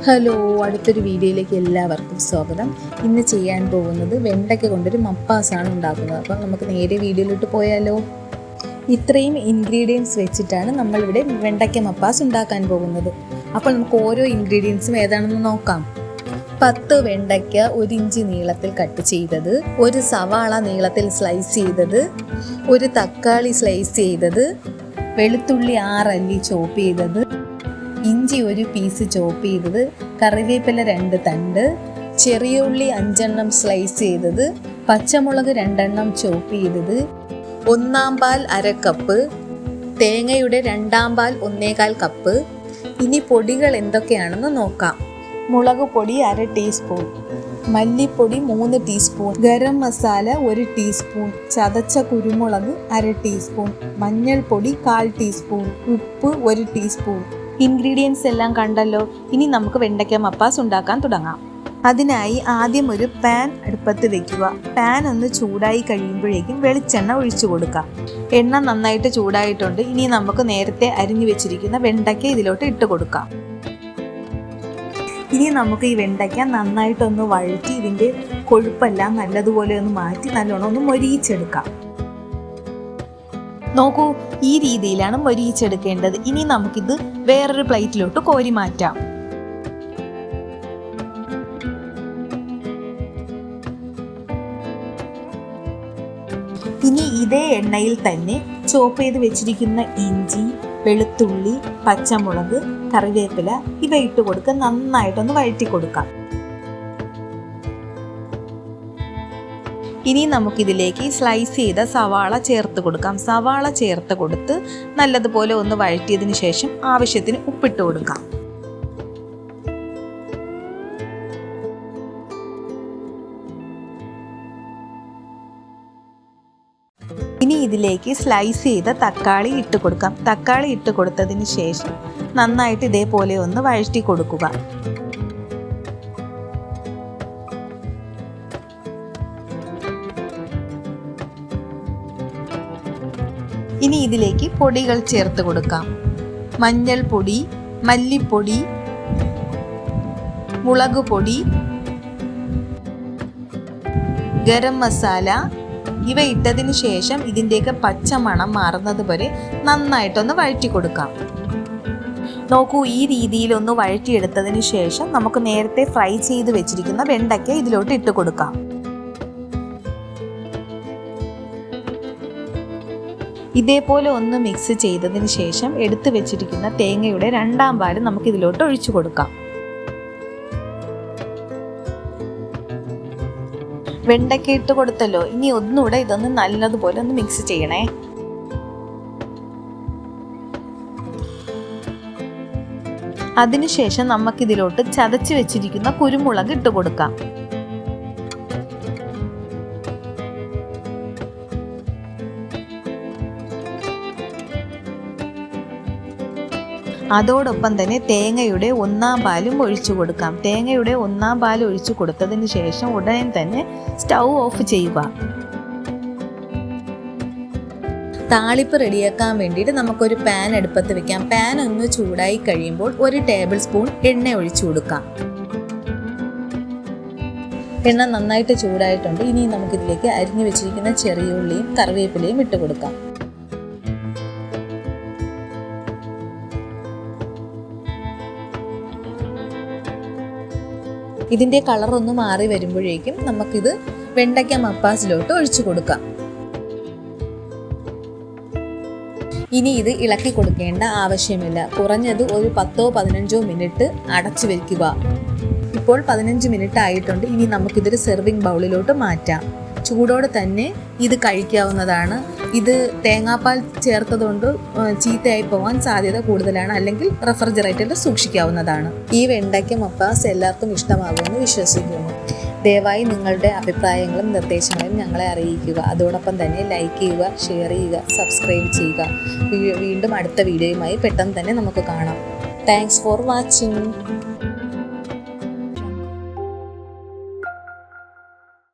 Hello, അടുത്തൊരു വീഡിയോയിലേക്ക് എല്ലാവർക്കും സ്വാഗതം. ഇന്ന് ചെയ്യാൻ പോകുന്നത് വെണ്ടയ്ക്ക കൊണ്ടൊരു മപ്പാസാണ് ഉണ്ടാക്കുന്നത്. അപ്പോൾ നമുക്ക് നേരെ വീഡിയോയിലോട്ട് പോയാലോ. ഇത്രയും ഇൻഗ്രീഡിയൻസ് വെച്ചിട്ടാണ് നമ്മളിവിടെ വെണ്ടയ്ക്ക മപ്പാസ് ഉണ്ടാക്കാൻ പോകുന്നത്. അപ്പോൾ നമുക്ക് ഓരോ ഇൻഗ്രീഡിയൻസും ഏതാണെന്ന് നോക്കാം. 10 വെണ്ടയ്ക്ക 1 ഇഞ്ച് നീളത്തിൽ കട്ട് ചെയ്തത്, ഒരു സവാള നീളത്തിൽ സ്ലൈസ് ചെയ്തത്, ഒരു തക്കാളി സ്ലൈസ് ചെയ്തത്, വെളുത്തുള്ളി 6 അല്ലി ചോപ്പ് ചെയ്തത്, ഇഞ്ചി 1 പീസ് ചോപ്പ് ചെയ്തത്, കറിവേപ്പില 2 തണ്ട്, ചെറിയ ഉള്ളി 5 എണ്ണം സ്ലൈസ് ചെയ്തത്, പച്ചമുളക് 2 എണ്ണം ചോപ്പ് ചെയ്തത്, 1/4 പാൽ 1/2 കപ്പ്, തേങ്ങയുടെ 2/4 പാൽ 1/4 കപ്പ്. ഇനി പൊടികൾ എന്തൊക്കെയാണെന്ന് നോക്കാം. മുളക് പൊടി 1/2 ടീസ്പൂൺ, മല്ലിപ്പൊടി 3 ടീസ്പൂൺ, ഗരം മസാല 1 ടീസ്പൂൺ, ചതച്ച കുരുമുളക് 1/2 ടീസ്പൂൺ, മഞ്ഞൾപ്പൊടി 1/4 ടീസ്പൂൺ, ഉപ്പ് 1 ടീസ്പൂൺ. ഇൻഗ്രീഡിയൻസ് എല്ലാം കണ്ടല്ലോ. ഇനി നമുക്ക് വെണ്ടയ്ക്ക മപ്പാസ് ഉണ്ടാക്കാൻ തുടങ്ങാം. അതിനായി ആദ്യം ഒരു പാൻ അടുപ്പത്ത് വെക്കുക. പാൻ ഒന്ന് ചൂടായി കഴിയുമ്പോഴേക്കും വെളിച്ചെണ്ണ ഒഴിച്ചു കൊടുക്കാം. എണ്ണ നന്നായിട്ട് ചൂടായിട്ടുണ്ട്. ഇനി നമുക്ക് നേരത്തെ അരിഞ്ഞു വെച്ചിരിക്കുന്ന വെണ്ടയ്ക്ക ഇതിലോട്ട് ഇട്ട് കൊടുക്കാം. ഇനി നമുക്ക് ഈ വെണ്ടയ്ക്ക നന്നായിട്ടൊന്ന് വഴറ്റി ഇതിൻ്റെ കൊഴുപ്പെല്ലാം നല്ലതുപോലെ ഒന്ന് മാറ്റി നല്ലോണം ഒന്ന് മൊരിയിച്ചെടുക്കാം. നോക്കൂ, ഈ രീതിയിലാണ് മൊരിയിച്ചെടുക്കേണ്ടത്. ഇനി നമുക്കിത് വേറൊരു പ്ലേറ്റിലോട്ട് കോരി മാറ്റാം. ഇനി ഇതേ എണ്ണയിൽ തന്നെ ചോപ്പ് ചെയ്ത് വെച്ചിരിക്കുന്ന ഇഞ്ചി, വെളുത്തുള്ളി, പച്ചമുളക്, കറിവേപ്പില ഇവ ഇട്ട് കൊടുക്കുക. നന്നായിട്ടൊന്ന് വഴറ്റി കൊടുക്കാം. ഇനി നമുക്കിതിലേക്ക് സ്ലൈസ് ചെയ്ത സവാള ചേർത്ത് കൊടുക്കാം. സവാള ചേർത്ത് കൊടുത്ത് നല്ലതുപോലെ ഒന്ന് വഴറ്റിയതിന് ശേഷം ആവശ്യത്തിന് ഉപ്പിട്ട് കൊടുക്കാം. ഇനി ഇതിലേക്ക് സ്ലൈസ് ചെയ്ത തക്കാളി ഇട്ട് കൊടുക്കാം. തക്കാളി ഇട്ട് കൊടുത്തതിന് ശേഷം നന്നായിട്ട് ഇതേപോലെ ഒന്ന് വഴറ്റി കൊടുക്കുക. ഇനി ഇതിലേക്ക് പൊടികൾ ചേർത്ത് കൊടുക്കാം. മഞ്ഞൾപ്പൊടി, മല്ലിപ്പൊടി, മുളക് പൊടി, ഗരം മസാല ഇവ ഇട്ടതിന് ശേഷം ഇതിൻ്റെയൊക്കെ പച്ചമണം മാറുന്നത് വരെ നന്നായിട്ടൊന്ന് വഴറ്റി കൊടുക്കാം. നോക്കൂ, ഈ രീതിയിലൊന്ന് വഴറ്റിയെടുത്തതിന് ശേഷം നമുക്ക് നേരത്തെ ഫ്രൈ ചെയ്ത് വെച്ചിരിക്കുന്ന വെണ്ടയ്ക്ക ഇതിലോട്ട് ഇട്ട് കൊടുക്കാം. ഇതേപോലെ ഒന്ന് മിക്സ് ചെയ്തതിന് ശേഷം എടുത്തു വെച്ചിരിക്കുന്ന തേങ്ങയുടെ 2/4 പാൽ നമുക്ക് ഇതിലോട്ട് ഒഴിച്ചു കൊടുക്കാം. വെണ്ടയ്ക്ക ഇട്ട് കൊടുത്തല്ലോ. ഇനി ഒന്നുകൂടെ ഇതൊന്ന് നല്ലതുപോലെ ഒന്ന് മിക്സ് ചെയ്യണേ. അതിനുശേഷം നമുക്കിതിലോട്ട് ചതച്ച് വെച്ചിരിക്കുന്ന കുരുമുളക് ഇട്ട് കൊടുക്കാം. അതോടൊപ്പം തന്നെ തേങ്ങയുടെ 1/4 പാലും ഒഴിച്ചു കൊടുക്കാം. തേങ്ങയുടെ 1/4 പാൽ ഒഴിച്ചു കൊടുത്തതിന് ശേഷം ഉടനെ തന്നെ സ്റ്റൗ ഓഫ് ചെയ്യുക. താളിപ്പ് റെഡിയാക്കാൻ വേണ്ടിയിട്ട് നമുക്കൊരു പാൻ അടുപ്പത്ത് വെക്കാം. പാൻ ഒന്ന് ചൂടായി കഴിയുമ്പോൾ 1 ടേബിൾ സ്പൂൺ എണ്ണ ഒഴിച്ചു കൊടുക്കാം. എണ്ണ നന്നായിട്ട് ചൂടായിട്ടുണ്ട്. ഇനി നമുക്കിതിലേക്ക് അരിഞ്ഞു വെച്ചിരിക്കുന്ന ചെറിയ ഉള്ളിയും കറിവേപ്പിലയും ഇട്ട് കൊടുക്കാം. ഇതിൻ്റെ കളറൊന്ന് മാറി വരുമ്പോഴേക്കും നമുക്കിത് വെണ്ടയ്ക്ക മപ്പാസിലോട്ട് ഒഴിച്ചു കൊടുക്കാം. ഇനി ഇത് ഇളക്കി കൊടുക്കേണ്ട ആവശ്യമില്ല. കുറഞ്ഞത് ഒരു 10-15 മിനിറ്റ് അടച്ചു വയ്ക്കുക. ഇപ്പോൾ 15 മിനിറ്റ് ആയിട്ടുണ്ട്. ഇനി നമുക്കിതൊരു സെർവിങ് ബൗളിലോട്ട് മാറ്റാം. ചൂടോടെ തന്നെ ഇത് കഴിക്കാവുന്നതാണ്. ഇത് തേങ്ങാപ്പാൽ ചേർത്തതുകൊണ്ട് ചീത്തയായി പോകാൻ സാധ്യത കൂടുതലാണ്. അല്ലെങ്കിൽ റെഫ്രിജറേറ്ററിൽ സൂക്ഷിക്കാവുന്നതാണ്. ഈ വെണ്ടയ്ക്ക മപ്പാസ് എല്ലാവർക്കും ഇഷ്ടമാകുമെന്ന് വിശ്വസിക്കുന്നു. ദയവായി നിങ്ങളുടെ അഭിപ്രായങ്ങളും നിർദ്ദേശങ്ങളും ഞങ്ങളെ അറിയിക്കുക. അതോടൊപ്പം തന്നെ ലൈക്ക് ചെയ്യുക, ഷെയർ ചെയ്യുക, സബ്സ്ക്രൈബ് ചെയ്യുക. വീണ്ടും അടുത്ത വീഡിയോയുമായി പെട്ടെന്ന് തന്നെ നമുക്ക് കാണാം. Thanks for watching.